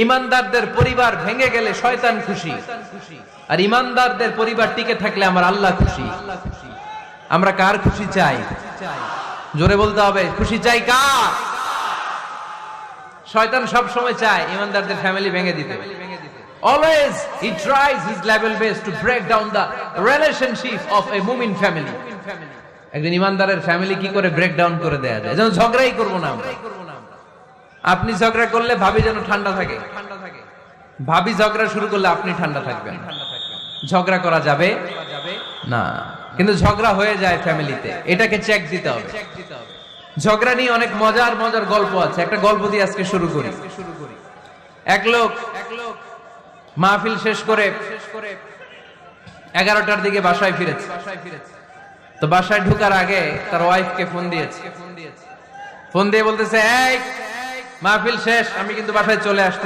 ইমানদারদের পরিবার ভেঙে গেলে শয়তান খুশি, আর ইমানদারদের পরিবার টিকে থাকলে আমার আল্লাহ খুশি। আমরা কার খুশি চাই? জোরে বলতে হবে, খুশি চাই কার? শয়তান সব সময় চায় ইমানদারদের ফ্যামিলি ভেঙে দিতে। Always he tries his level best to break down the relationship of a mu'min family. একজন ইমানদারের ফ্যামিলি কি করে ব্রেক ডাউন করে দেয়া যায়? যেন ঝগড়াই করব না আমরা। আপনি ঝগড়া করলে ভাবি যেন ঠান্ডা থাকে, ভাবি ঝগড়া শুরু করলে আপনি ঠান্ডা থাকবেন। ঝগড়া করা যাবে না, কিন্তু ঝগড়া হয়ে যায় ফ্যামিলিতে, এটাকে চেক দিতে হবে। ঝগড়া নিয়ে অনেক মজার মজার গল্প আছে। একটা গল্প দিয়ে আজকে শুরু করি। এক লোক মাহফিল শেষ করে 11টার দিকে বাসায় ফিরেছে। তো বাসায় ঢোকার আগে তার ওয়াইফকে ফোন দিয়েছে। ফোন দিয়ে বলতেছে, এই মাহফিল শেষ, আমি কিন্তু বাসায় চলে আসতেছি।